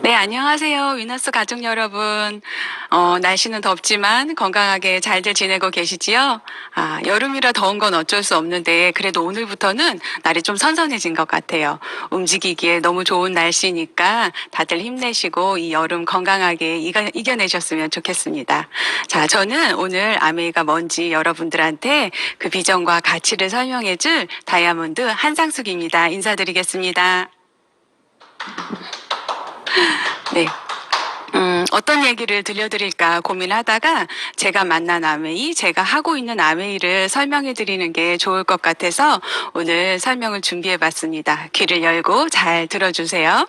네, 안녕하세요. 위너스 가족 여러분. 날씨는 덥지만 건강하게 잘들 지내고 계시지요? 여름이라 더운 건 어쩔 수 없는데 그래도 오늘부터는 날이 좀 선선해진 것 같아요. 움직이기에 너무 좋은 날씨니까 다들 힘내시고 이 여름 건강하게 이겨내셨으면 좋겠습니다. 자, 저는 오늘 아메이가 뭔지 여러분들한테 그 비전과 가치를 설명해줄 다이아몬드 한상숙입니다. 인사드리겠습니다. 네. 어떤 얘기를 들려드릴까 고민하다가 제가 만난 아메이, 제가 하고 있는 아메이를 설명해 드리는 게 좋을 것 같아서 오늘 설명을 준비해 봤습니다. 귀를 열고 잘 들어주세요.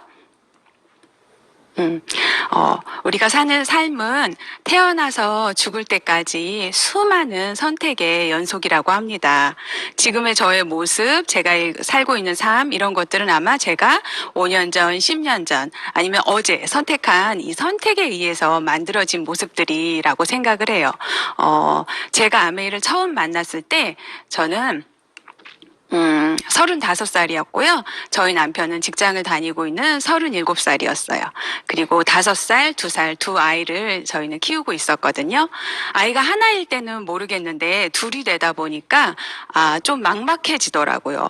우리가 사는 삶은 태어나서 죽을 때까지 수많은 선택의 연속이라고 합니다. 지금의 저의 모습, 제가 살고 있는 삶, 이런 것들은 아마 제가 5년 전, 10년 전, 아니면 어제 선택한 이 선택에 의해서 만들어진 모습들이라고 생각을 해요. 제가 아메이를 처음 만났을 때 저는 35살이었고요. 저희 남편은 직장을 다니고 있는 37살이었어요. 그리고 5살, 2살 두 아이를 저희는 키우고 있었거든요. 아이가 하나일 때는 모르겠는데 둘이 되다 보니까 좀 막막해지더라고요.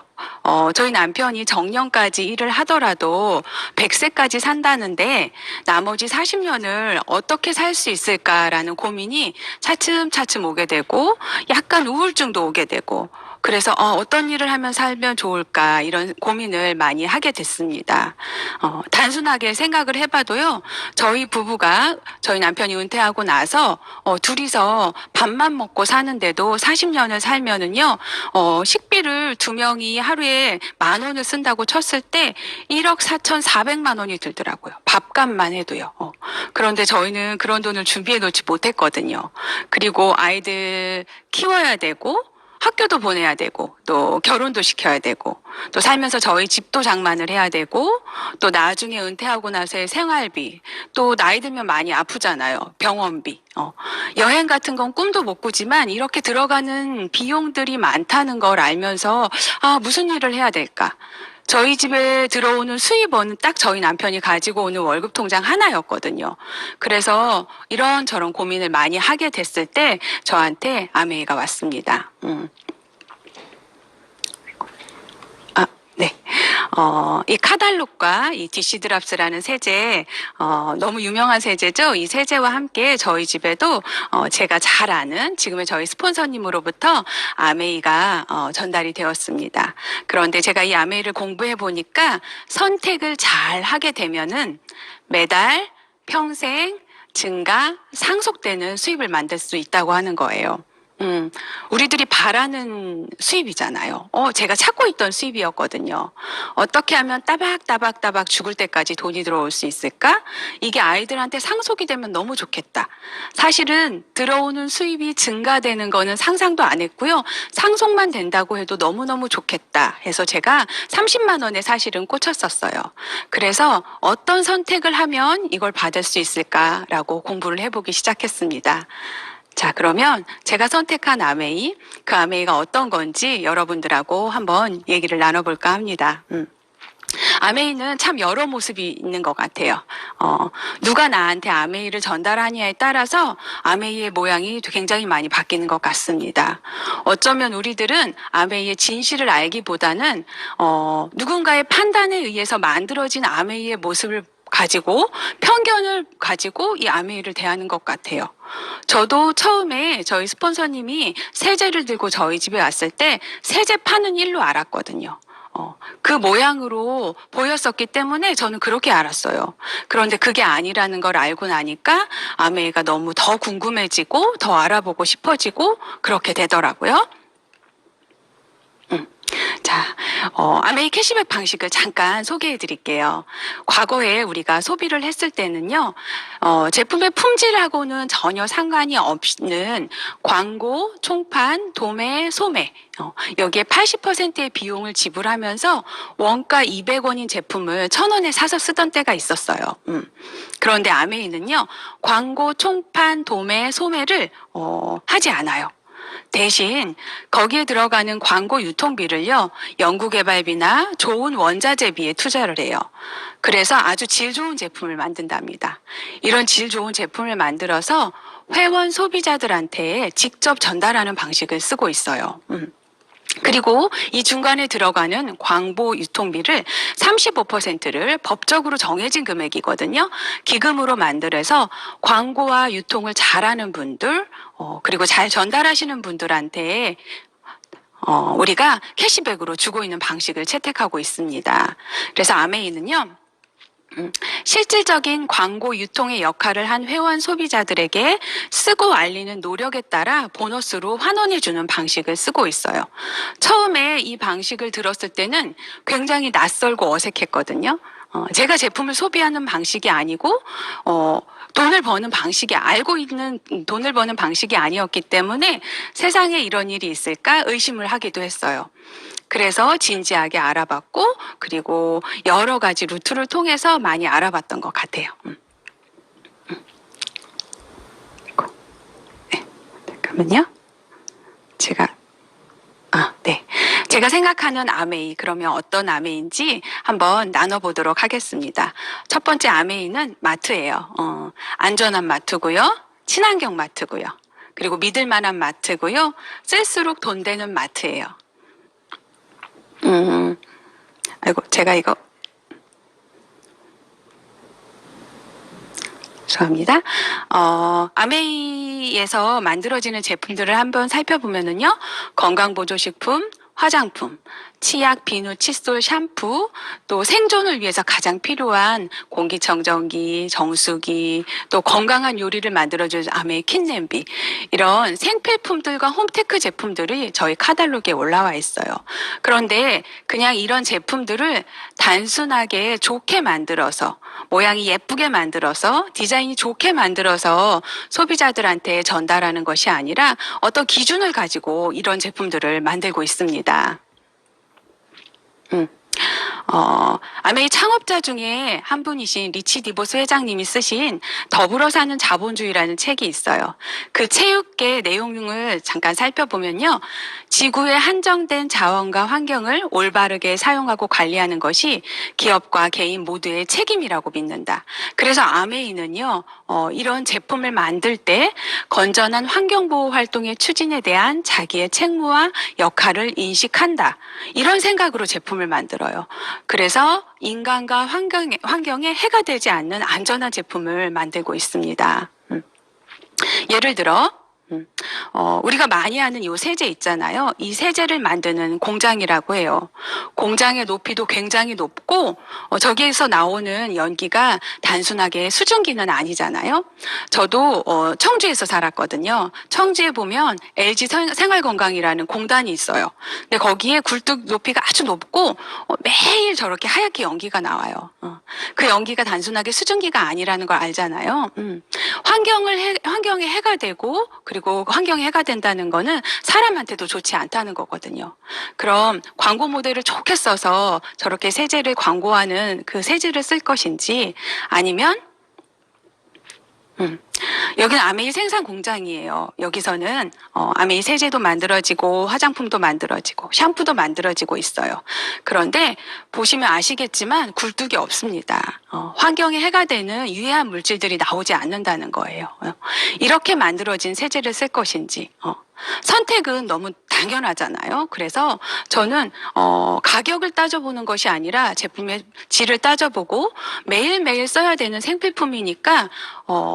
저희 남편이 정년까지 일을 하더라도 100세까지 산다는데 나머지 40년을 어떻게 살 수 있을까라는 고민이 차츰차츰 오게 되고 약간 우울증도 오게 되고 그래서 어떤 일을 하면 살면 좋을까 이런 고민을 많이 하게 됐습니다. 단순하게 생각을 해봐도요. 저희 부부가 저희 남편이 은퇴하고 나서 둘이서 밥만 먹고 사는데도 40년을 살면은요. 식비를 두 명이 하루에 10,000원을 쓴다고 쳤을 때 1억 4,400만 원이 들더라고요. 밥값만 해도요. 그런데 저희는 그런 돈을 준비해 놓지 못했거든요. 그리고 아이들 키워야 되고 학교도 보내야 되고 또 결혼도 시켜야 되고 또 살면서 저희 집도 장만을 해야 되고 또 나중에 은퇴하고 나서의 생활비 또 나이 들면 많이 아프잖아요. 병원비 여행 같은 건 꿈도 못 꾸지만 이렇게 들어가는 비용들이 많다는 걸 알면서 무슨 일을 해야 될까 저희 집에 들어오는 수입원은 딱 저희 남편이 가지고 오는 월급 통장 하나였거든요. 그래서 이런저런 고민을 많이 하게 됐을 때 저한테 아메이가 왔습니다. 네. 이 카달록과 이 디시드랍스라는 세제, 너무 유명한 세제죠. 이 세제와 함께 저희 집에도, 제가 잘 아는 지금의 저희 스폰서님으로부터 아메이가, 전달이 되었습니다. 그런데 제가 이 아메이를 공부해 보니까 선택을 잘 하게 되면은 매달, 평생, 증가, 상속되는 수입을 만들 수 있다고 하는 거예요. 우리들이 바라는 수입이잖아요. 제가 찾고 있던 수입이었거든요. 어떻게 하면 따박따박 죽을 때까지 돈이 들어올 수 있을까? 이게 아이들한테 상속이 되면 너무 좋겠다. 사실은 들어오는 수입이 증가되는 거는 상상도 안 했고요. 상속만 된다고 해도 너무너무 좋겠다 해서 제가 30만 원에 사실은 꽂혔었어요. 그래서 어떤 선택을 하면 이걸 받을 수 있을까라고 공부를 해보기 시작했습니다. 자, 그러면 제가 선택한 아메이, 그 아메이가 어떤 건지 여러분들하고 한번 얘기를 나눠볼까 합니다. 아메이는 참 여러 모습이 있는 것 같아요. 누가 나한테 아메이를 전달하냐에 따라서 아메이의 모양이 굉장히 많이 바뀌는 것 같습니다. 어쩌면 우리들은 아메이의 진실을 알기보다는 누군가의 판단에 의해서 만들어진 아메이의 모습을 가지고 편견을 가지고 이 아메이를 대하는 것 같아요. 저도 처음에 저희 스폰서님이 세제를 들고 저희 집에 왔을 때 세제 파는 일로 알았거든요. 그 모양으로 보였었기 때문에 저는 그렇게 알았어요. 그런데 그게 아니라는 걸 알고 나니까 아메이가 너무 더 궁금해지고 더 알아보고 싶어지고 그렇게 되더라고요. 자, 아메이 캐시백 방식을 잠깐 소개해 드릴게요. 과거에 우리가 소비를 했을 때는요, 제품의 품질하고는 전혀 상관이 없는 광고, 총판, 도매, 소매, 여기에 80%의 비용을 지불하면서 원가 200원인 제품을 1,000원에 사서 쓰던 때가 있었어요. 그런데 아메이는요, 광고, 총판, 도매, 소매를 하지 않아요. 대신 거기에 들어가는 광고 유통비를요, 연구개발비나 좋은 원자재비에 투자를 해요. 그래서 아주 질 좋은 제품을 만든답니다. 이런 질 좋은 제품을 만들어서 회원 소비자들한테 직접 전달하는 방식을 쓰고 있어요. 그리고 이 중간에 들어가는 광고 유통비를 35%를 법적으로 정해진 금액이거든요. 기금으로 만들어서 광고와 유통을 잘하는 분들, 그리고 잘 전달하시는 분들한테 우리가 캐시백으로 주고 있는 방식을 채택하고 있습니다. 그래서 아메이는요, 실질적인 광고 유통의 역할을 한 회원 소비자들에게 쓰고 알리는 노력에 따라 보너스로 환원해주는 방식을 쓰고 있어요. 처음에 이 방식을 들었을 때는 굉장히 낯설고 어색했거든요. 제가 제품을 소비하는 방식이 아니고, 돈을 버는 방식이 알고 있는 돈을 버는 방식이 아니었기 때문에 세상에 이런 일이 있을까 의심을 하기도 했어요. 그래서 진지하게 알아봤고, 그리고 여러 가지 루트를 통해서 많이 알아봤던 것 같아요. 네, 잠깐만요. 네. 제가 생각하는 아메이, 그러면 어떤 아메이인지 한번 나눠보도록 하겠습니다. 첫 번째 아메이는 마트예요. 안전한 마트고요. 친환경 마트고요. 그리고 믿을 만한 마트고요. 쓸수록 돈 되는 마트예요. 아이고, 제가 이거 죄송합니다. 아메이에서 만들어지는 제품들을 한번 살펴보면은요, 건강보조식품, 화장품, 치약, 비누, 칫솔, 샴푸, 또 생존을 위해서 가장 필요한 공기청정기, 정수기, 또 건강한 요리를 만들어줄 아메이 kit냄비, 이런 생필품들과 홈테크 제품들이 저희 카탈로그에 올라와 있어요. 그런데 그냥 이런 제품들을 단순하게 좋게 만들어서, 모양이 예쁘게 만들어서, 디자인이 좋게 만들어서 소비자들한테 전달하는 것이 아니라 어떤 기준을 가지고 이런 제품들을 만들고 있습니다. 아메이 창업자 중에 한 분이신 리치 디보스 회장님이 쓰신 더불어 사는 자본주의라는 책이 있어요. 그 책의 내용을 잠깐 살펴보면요. 지구의 한정된 자원과 환경을 올바르게 사용하고 관리하는 것이 기업과 개인 모두의 책임이라고 믿는다. 그래서 아메이는요, 이런 제품을 만들 때 건전한 환경보호 활동의 추진에 대한 자기의 책무와 역할을 인식한다. 이런 생각으로 제품을 만들어요. 그래서 인간과 환경에 해가 되지 않는 안전한 제품을 만들고 있습니다. 예를 들어, 우리가 많이 하는 이 세제 있잖아요. 이 세제를 만드는 공장이라고 해요. 공장의 높이도 굉장히 높고, 저기에서 나오는 연기가 단순하게 수증기는 아니잖아요. 저도 청주에서 살았거든요. 청주에 보면 LG 생활건강이라는 공단이 있어요. 근데 거기에 굴뚝 높이가 아주 높고 매일 저렇게 하얗게 연기가 나와요. 그 연기가 단순하게 수증기가 아니라는 걸 알잖아요. 환경에 해가 되고, 그리고 환경에 해가 된다는 거는 사람한테도 좋지 않다는 거거든요. 그럼 광고 모델을 좋게 써서 저렇게 세제를 광고하는 그 세제를 쓸 것인지, 아니면 여기는 아메이 생산 공장이에요. 여기서는 아메이 세제도 만들어지고 화장품도 만들어지고 샴푸도 만들어지고 있어요. 그런데 보시면 아시겠지만 굴뚝이 없습니다. 환경에 해가 되는 유해한 물질들이 나오지 않는다는 거예요. 이렇게 만들어진 세제를 쓸 것인지 선택은 너무 당연하잖아요. 그래서 저는 가격을 따져보는 것이 아니라 제품의 질을 따져보고 매일매일 써야 되는 생필품이니까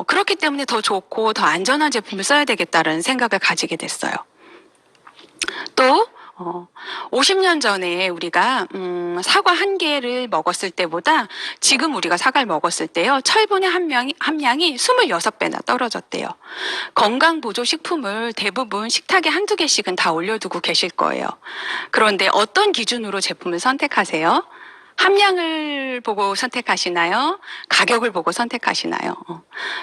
그렇기 때문에 더 좋고 더 안전한 제품을 써야 되겠다는 생각을 가지게 됐어요. 또 50년 전에 우리가 사과 한 개를 먹었을 때보다 지금 우리가 사과를 먹었을 때요, 철분의 함량이 26배나 떨어졌대요. 건강보조식품을 대부분 식탁에 한두 개씩은 다 올려두고 계실 거예요. 그런데 어떤 기준으로 제품을 선택하세요? 함량을 보고 선택하시나요? 가격을 보고 선택하시나요?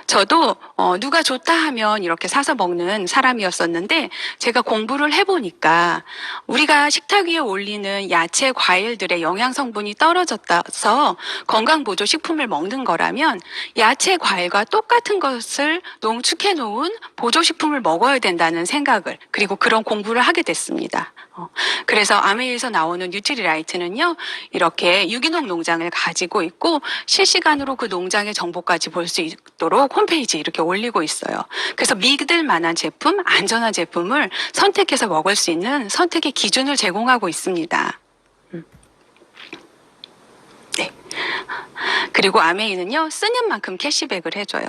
저도 누가 좋다 하면 이렇게 사서 먹는 사람이었었는데 제가 공부를 해보니까 우리가 식탁 위에 올리는 야채, 과일들의 영양 성분이 떨어졌다서 건강보조식품을 먹는 거라면 야채, 과일과 똑같은 것을 농축해 놓은 보조식품을 먹어야 된다는 생각을 그리고 그런 공부를 하게 됐습니다. 그래서 아메이에서 나오는 뉴트리라이트는요, 이렇게 유기농 농장을 가지고 있고 실시간으로 그 농장의 정보까지 볼 수 있도록 홈페이지에 이렇게 올리고 있어요. 그래서 믿을 만한 제품, 안전한 제품을 선택해서 먹을 수 있는 선택의 기준을 제공하고 있습니다. 네. 그리고 아메이는요, 쓰는 만큼 캐시백을 해줘요.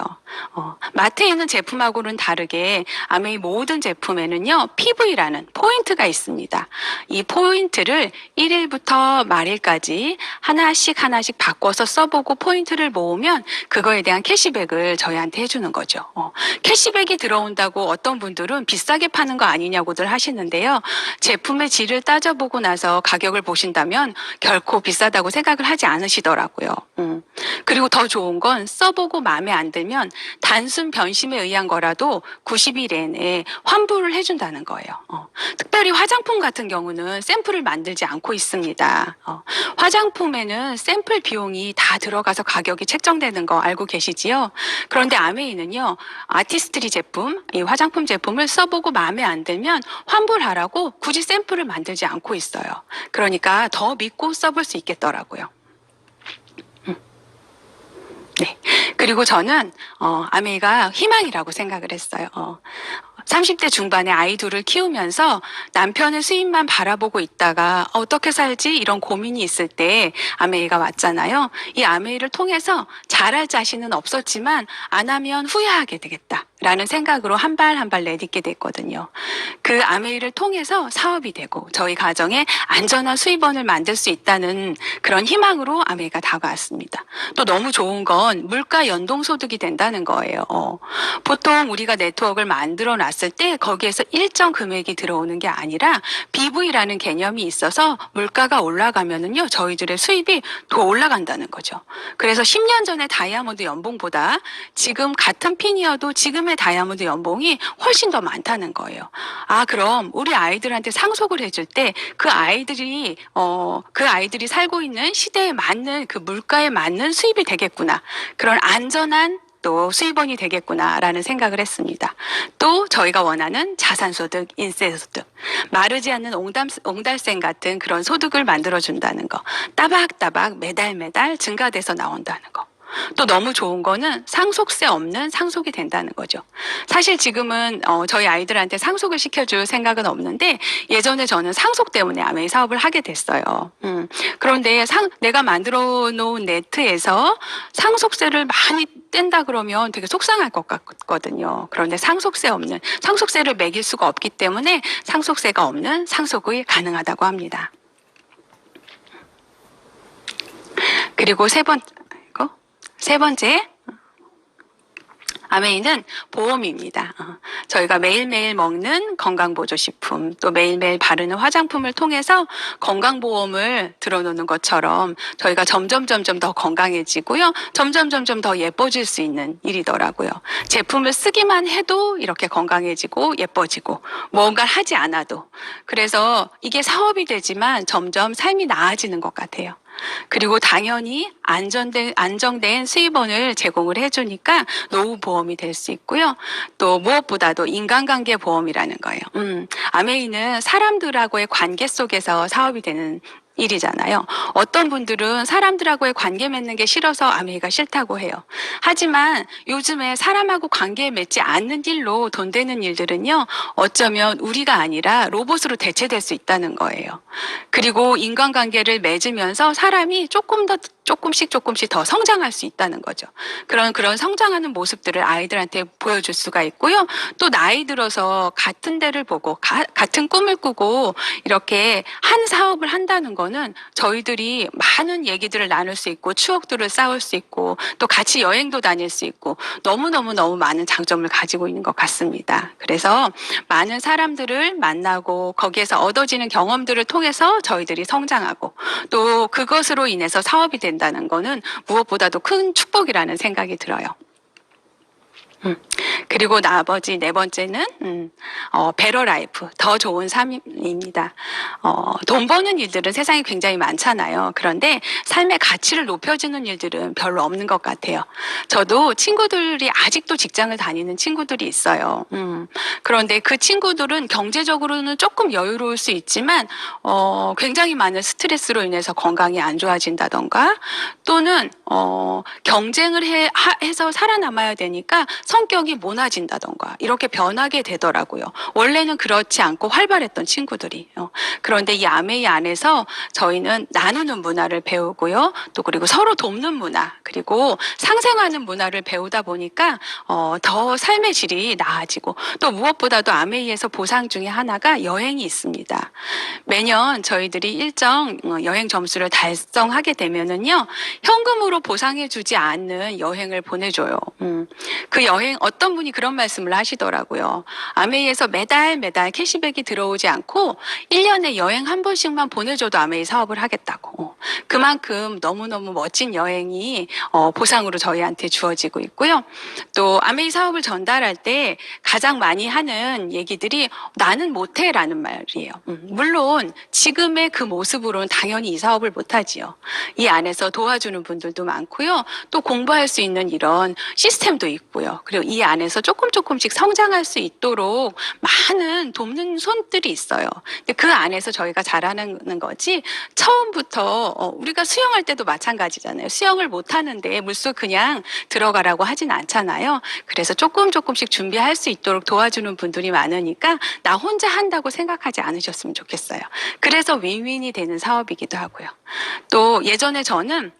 마트에 있는 제품하고는 다르게 아메이 모든 제품에는요, PV라는 포인트가 있습니다. 이 포인트를 1일부터 말일까지 하나씩 하나씩 바꿔서 써보고 포인트를 모으면 그거에 대한 캐시백을 저희한테 해주는 거죠. 캐시백이 들어온다고 어떤 분들은 비싸게 파는 거 아니냐고들 하시는데요. 제품의 질을 따져보고 나서 가격을 보신다면 결코 비싸다고 생각을 하지 않으시더라고요. 그리고 더 좋은 건 써보고 마음에 안 들면 단순 변심에 의한 거라도 90일 내에 환불을 해준다는 거예요. 특별히 화장품 같은 경우는 샘플을 만들지 않고 있습니다. 화장품에는 샘플 비용이 다 들어가서 가격이 책정되는 거 알고 계시지요? 그런데 아메이는요, 아티스트리 제품, 이 화장품 제품을 써보고 마음에 안 들면 환불하라고 굳이 샘플을 만들지 않고 있어요. 그러니까 더 믿고 써볼 수 있겠더라고요. 네. 그리고 저는, 아메이가 희망이라고 생각을 했어요. 30대 중반에 아이 둘을 키우면서 남편의 수입만 바라보고 있다가 어떻게 살지 이런 고민이 있을 때 아메이가 왔잖아요. 이 아메이를 통해서 잘할 자신은 없었지만 안 하면 후회하게 되겠다라는 생각으로 한 발 한 발 내딛게 됐거든요. 그 아메이를 통해서 사업이 되고 저희 가정에 안전한 수입원을 만들 수 있다는 그런 희망으로 아메이가 다가왔습니다. 또 너무 좋은 건 물가 연동소득이 된다는 거예요. 보통 우리가 네트워크를 만들어 놨을 때 거기에서 일정 금액이 들어오는 게 아니라 BV라는 개념이 있어서 물가가 올라가면은요, 저희들의 수입이 더 올라간다는 거죠. 그래서 10년 전의 다이아몬드 연봉보다 지금 같은 핀이어도 지금의 다이아몬드 연봉이 훨씬 더 많다는 거예요. 아, 그럼 우리 아이들한테 상속을 해줄 때 그 아이들이 살고 있는 시대에 맞는 그 물가에 맞는 수입이 되겠구나. 그런 안전한 또 수입원이 되겠구나라는 생각을 했습니다. 또 저희가 원하는 자산소득, 인세소득, 마르지 않는 옹달샘 같은 그런 소득을 만들어준다는 거, 따박따박 매달 증가돼서 나온다는 거. 또 너무 좋은 거는 상속세 없는 상속이 된다는 거죠. 사실 지금은 저희 아이들한테 상속을 시켜줄 생각은 없는데 예전에 저는 상속 때문에 아메이 사업을 하게 됐어요. 그런데 내가 만들어 놓은 네트에서 상속세를 많이 뗀다 그러면 되게 속상할 것 같거든요. 그런데 상속세를 매길 수가 없기 때문에 상속세가 없는 상속이 가능하다고 합니다. 그리고 세 번째, 아메이는 보험입니다. 저희가 매일매일 먹는 건강보조식품, 또 매일매일 바르는 화장품을 통해서 건강보험을 들어놓는 것처럼 저희가 점점 더 건강해지고요. 점점 더 예뻐질 수 있는 일이더라고요. 제품을 쓰기만 해도 이렇게 건강해지고 예뻐지고 뭔가를 하지 않아도. 그래서 이게 사업이 되지만 점점 삶이 나아지는 것 같아요. 그리고 당연히 안정된 수입원을 제공을 해주니까 노후보험이 될 수 있고요. 또 무엇보다도 인간관계 보험이라는 거예요. 아메이는 사람들하고의 관계 속에서 사업이 되는 일이잖아요. 어떤 분들은 사람들하고의 관계 맺는 게 싫어서 아메이가 싫다고 해요. 하지만 요즘에 사람하고 관계 맺지 않는 일로 돈 되는 일들은요, 어쩌면 우리가 아니라 로봇으로 대체될 수 있다는 거예요. 그리고 인간관계를 맺으면서 사람이 조금 더 조금씩 더 성장할 수 있다는 거죠. 그런 성장하는 모습들을 아이들한테 보여줄 수가 있고요. 또 나이 들어서 같은 데를 보고 같은 꿈을 꾸고 이렇게 한 사업을 한다는 거는 저희들이 많은 얘기들을 나눌 수 있고 추억들을 쌓을 수 있고 또 같이 여행도 다닐 수 있고 너무 많은 장점을 가지고 있는 것 같습니다. 그래서 많은 사람들을 만나고 거기에서 얻어지는 경험들을 통해서 저희들이 성장하고 또 그것으로 인해서 사업이 된다는 거는 무엇보다도 큰 축복이라는 생각이 들어요. 그리고 나머지 네 번째는 베러 라이프, 더 좋은 삶입니다. 돈 버는 일들은 세상에 굉장히 많잖아요. 그런데 삶의 가치를 높여주는 일들은 별로 없는 것 같아요. 저도 친구들이 아직도 직장을 다니는 친구들이 있어요. 그런데 그 친구들은 경제적으로는 조금 여유로울 수 있지만 굉장히 많은 스트레스로 인해서 건강이 안 좋아진다던가 또는 경쟁을 해서 살아남아야 되니까 성격이 모나진다던가 이렇게 변하게 되더라고요. 원래는 그렇지 않고 활발했던 친구들이. 그런데 이 아메이 안에서 저희는 나누는 문화를 배우고요. 또 그리고 서로 돕는 문화 그리고 상생하는 문화를 배우다 보니까 더 삶의 질이 나아지고 또 무엇보다도 아메이에서 보상 중에 하나가 여행이 있습니다. 매년 저희들이 일정 여행 점수를 달성하게 되면은요 현금으로 보상해주지 않는 여행을 보내줘요. 그 여행 어떤 분이 그런 말씀을 하시더라고요. 아메이에서 매달 캐시백이 들어오지 않고 1년에 여행 한 번씩만 보내줘도 아메이 사업을 하겠다고. 그만큼 너무너무 멋진 여행이 보상으로 저희한테 주어지고 있고요. 또 아메이 사업을 전달할 때 가장 많이 하는 얘기들이 나는 못해라는 말이에요. 물론 지금의 그 모습으로는 당연히 이 사업을 못하지요. 이 안에서 도와주는 분들도 많고요. 또 공부할 수 있는 이런 시스템도 있고요. 그리고 이 안에서 조금씩 성장할 수 있도록 많은 돕는 손들이 있어요. 그 안에서 저희가 잘하는 거지 처음부터 우리가 수영할 때도 마찬가지잖아요. 수영을 못하는데 물속 그냥 들어가라고 하진 않잖아요. 그래서 조금씩 준비할 수 있도록 도와주는 분들이 많으니까 나 혼자 한다고 생각하지 않으셨으면 좋겠어요. 그래서 윈윈이 되는 사업이기도 하고요. 또 예전에 저는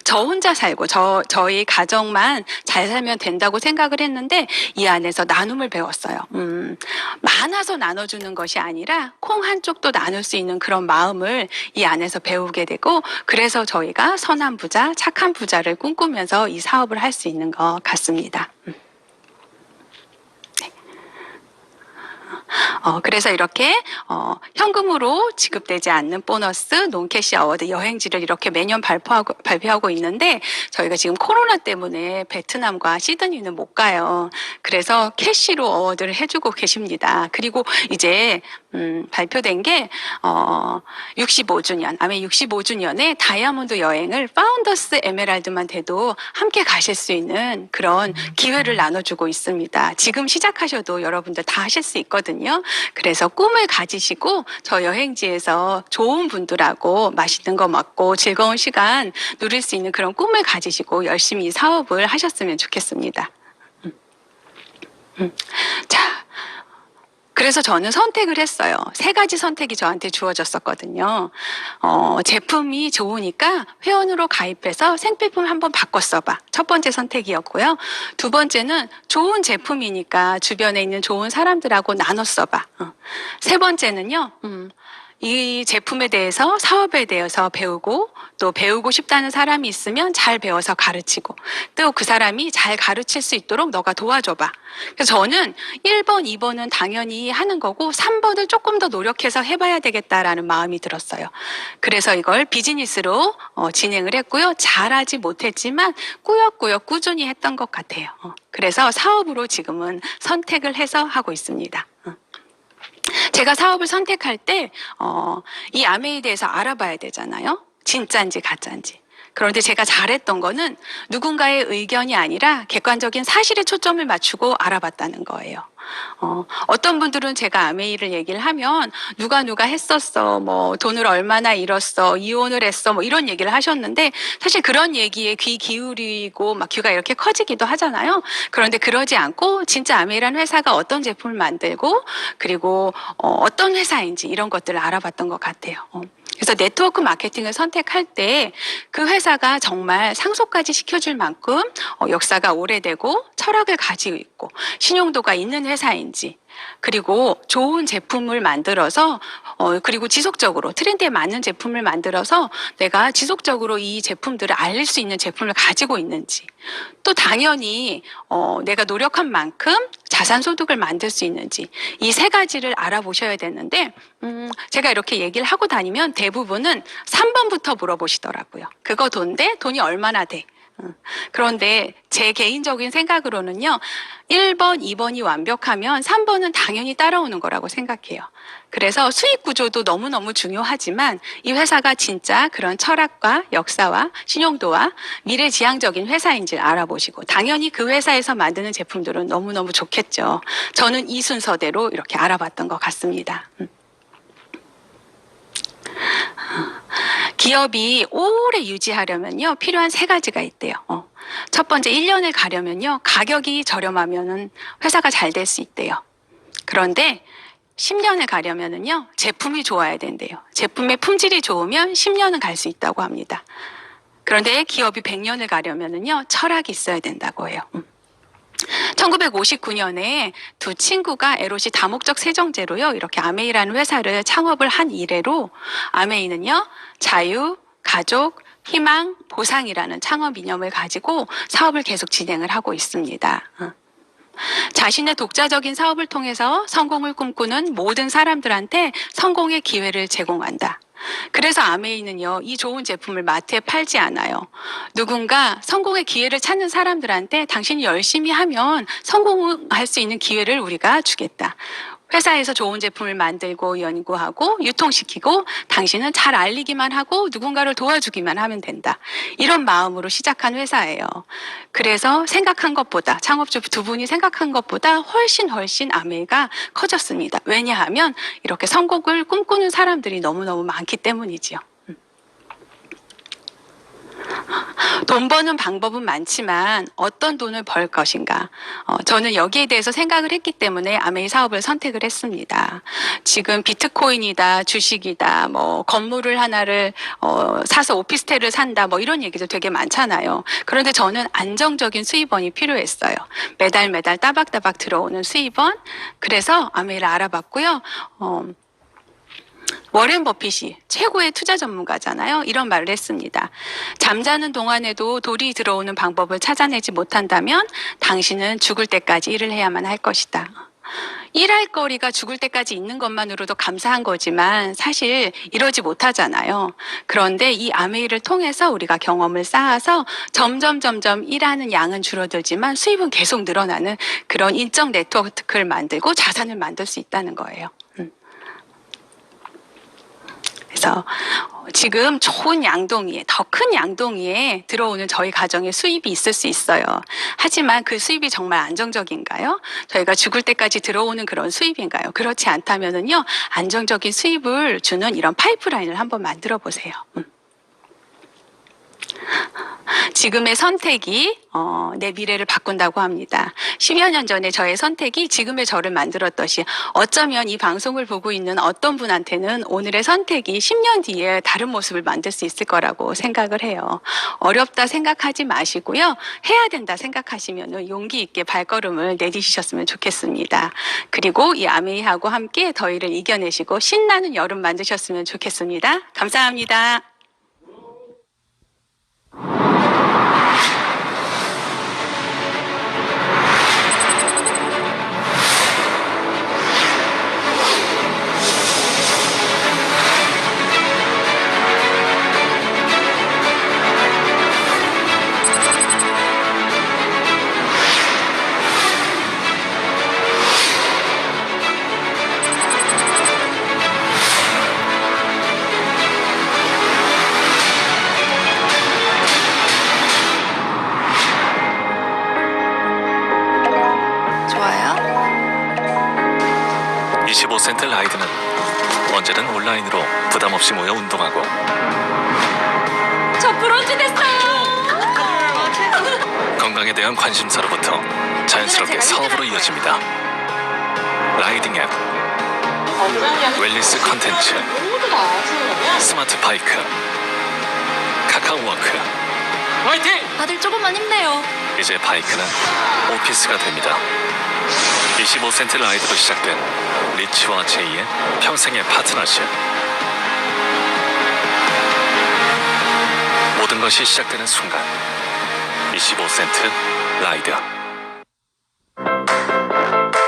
저 혼자 살고 저희 가정만 잘 살면 된다고 생각을 했는데 이 안에서 나눔을 배웠어요. 많아서 나눠주는 것이 아니라 콩 한쪽도 나눌 수 있는 그런 마음을 이 안에서 배우게 되고 그래서 저희가 선한 부자, 착한 부자를 꿈꾸면서 이 사업을 할 수 있는 것 같습니다. 그래서 이렇게 현금으로 지급되지 않는 보너스, 논캐시 어워드 여행지를 이렇게 매년 발표하고 있는데 저희가 지금 코로나 때문에 베트남과 시드니는 못 가요. 그래서 캐시로 어워드를 해주고 계십니다. 그리고 이제 발표된 게 65주년, 아메 65주년에 다이아몬드 여행을 파운더스 에메랄드만 돼도 함께 가실 수 있는 그런 기회를 나눠주고 있습니다. 지금 시작하셔도 여러분들 다 하실 수 있거든요. 그래서 꿈을 가지시고 저 여행지에서 좋은 분들하고 맛있는 거 먹고 즐거운 시간 누릴 수 있는 그런 꿈을 가지시고 열심히 사업을 하셨으면 좋겠습니다. 자. 그래서 저는 선택을 했어요. 3가지 선택이 저한테 주어졌었거든요. 제품이 좋으니까 회원으로 가입해서 생필품 한번 바꿔 써봐. 첫 번째 선택이었고요. 두 번째는 좋은 제품이니까 주변에 있는 좋은 사람들하고 나눠 써봐. 세 번째는요. 이 제품에 대해서 사업에 대해서 배우고 또 배우고 싶다는 사람이 있으면 잘 배워서 가르치고 또 그 사람이 잘 가르칠 수 있도록 너가 도와줘봐. 그래서 저는 1번, 2번은 당연히 하는 거고 3번을 조금 더 노력해서 해봐야 되겠다라는 마음이 들었어요. 그래서 이걸 비즈니스로 진행을 했고요. 잘하지 못했지만 꾸역꾸역 꾸준히 했던 것 같아요. 그래서 사업으로 지금은 선택을 해서 하고 있습니다. 제가 사업을 선택할 때, 이 아메에 대해서 알아봐야 되잖아요. 진짜인지 가짜인지. 그런데 제가 잘했던 거는 누군가의 의견이 아니라 객관적인 사실에 초점을 맞추고 알아봤다는 거예요. 어떤 분들은 제가 아메이를 얘기를 하면 누가 했었어, 뭐 돈을 얼마나 잃었어, 이혼을 했어, 뭐 이런 얘기를 하셨는데 사실 그런 얘기에 귀 기울이고 막 귀가 이렇게 커지기도 하잖아요. 그런데 그러지 않고 진짜 아메이라는 회사가 어떤 제품을 만들고 그리고 어떤 회사인지 이런 것들을 알아봤던 것 같아요. 그래서 네트워크 마케팅을 선택할 때 그 회사가 정말 상속까지 시켜줄 만큼 역사가 오래되고 철학을 가지고 있고 신용도가 있는 회사인지, 그리고 좋은 제품을 만들어서 그리고 지속적으로 트렌드에 맞는 제품을 만들어서 내가 지속적으로 이 제품들을 알릴 수 있는 제품을 가지고 있는지, 또 당연히 내가 노력한 만큼 자산 소득을 만들 수 있는지, 이 세 가지를 알아보셔야 되는데 제가 이렇게 얘기를 하고 다니면 대부분은 3번부터 물어보시더라고요. 그거 돈이 얼마나 돼? 그런데 제 개인적인 생각으로는요, 1번, 2번이 완벽하면 3번은 당연히 따라오는 거라고 생각해요. 그래서 수익 구조도 너무너무 중요하지만 이 회사가 진짜 그런 철학과 역사와 신용도와 미래지향적인 회사인지를 알아보시고, 당연히 그 회사에서 만드는 제품들은 너무너무 좋겠죠. 저는 이 순서대로 이렇게 알아봤던 것 같습니다. 기업이 오래 유지하려면요, 필요한 세 가지가 있대요. 첫 번째, 1년을 가려면요, 가격이 저렴하면은 회사가 잘 될 수 있대요. 그런데 10년을 가려면은요, 제품이 좋아야 된대요. 제품의 품질이 좋으면 10년은 갈 수 있다고 합니다. 그런데 기업이 100년을 가려면은요, 철학이 있어야 된다고 해요. 1959년에 두 친구가 에롯이 다목적 세정제로요, 이렇게 아메이라는 회사를 창업을 한 이래로 아메이는요, 자유, 가족, 희망, 보상이라는 창업 이념을 가지고 사업을 계속 진행을 하고 있습니다. 자신의 독자적인 사업을 통해서 성공을 꿈꾸는 모든 사람들한테 성공의 기회를 제공한다. 그래서 아메이는요, 이 좋은 제품을 마트에 팔지 않아요. 누군가 성공의 기회를 찾는 사람들한테 당신이 열심히 하면 성공할 수 있는 기회를 우리가 주겠다. 회사에서 좋은 제품을 만들고 연구하고 유통시키고 당신은 잘 알리기만 하고 누군가를 도와주기만 하면 된다. 이런 마음으로 시작한 회사예요. 그래서 생각한 것보다, 창업주 두 분이 생각한 것보다 훨씬 아메이가 커졌습니다. 왜냐하면 이렇게 성공을 꿈꾸는 사람들이 너무너무 많기 때문이지요. 돈 버는 방법은 많지만 어떤 돈을 벌 것인가, 저는 여기에 대해서 생각을 했기 때문에 아메이 사업을 선택을 했습니다. 지금 비트코인이다, 주식이다, 뭐 건물을 하나를 사서 오피스텔을 산다, 뭐 이런 얘기도 되게 많잖아요. 그런데 저는 안정적인 수입원이 필요했어요. 매달 따박따박 들어오는 수입원. 그래서 아메이를 알아봤고요. 워렌 버핏이 최고의 투자 전문가잖아요. 이런 말을 했습니다. 잠자는 동안에도 돌이 들어오는 방법을 찾아내지 못한다면 당신은 죽을 때까지 일을 해야만 할 것이다. 일할 거리가 죽을 때까지 있는 것만으로도 감사한 거지만 사실 이러지 못하잖아요. 그런데 이 아메이를 통해서 우리가 경험을 쌓아서 점점 일하는 양은 줄어들지만 수입은 계속 늘어나는 그런 인적 네트워크를 만들고 자산을 만들 수 있다는 거예요. 그래서 지금 좋은 양동이에, 더 큰 양동이에 들어오는 저희 가정의 수입이 있을 수 있어요. 하지만 그 수입이 정말 안정적인가요? 저희가 죽을 때까지 들어오는 그런 수입인가요? 그렇지 않다면은요, 안정적인 수입을 주는 이런 파이프라인을 한번 만들어 보세요. 지금의 선택이 내 미래를 바꾼다고 합니다. 10여 년 전에 저의 선택이 지금의 저를 만들었듯이 어쩌면 이 방송을 보고 있는 어떤 분한테는 오늘의 선택이 10년 뒤에 다른 모습을 만들 수 있을 거라고 생각을 해요. 어렵다 생각하지 마시고요. 해야 된다 생각하시면 용기 있게 발걸음을 내디디셨으면 좋겠습니다. 그리고 이 아메이하고 함께 더위를 이겨내시고 신나는 여름 만드셨으면 좋겠습니다. 감사합니다. 좋아요. 25센트 라이드는 언제든 온라인으로 부담 없이 모여 운동하고 저 브론즈 됐어요. 건강에 대한 관심사로부터 자연스럽게 사업으로 이어집니다. 라이딩 앱 웰니스 컨텐츠, 스마트 바이크, 카카오워크. 다들 조금만 힘내요. 이제 바이크는 오피스가 됩니다. 25센트 라이드로 시작된 리치와 제이의 평생의 파트너십. 모든 것이 시작되는 순간 25센트 라이드.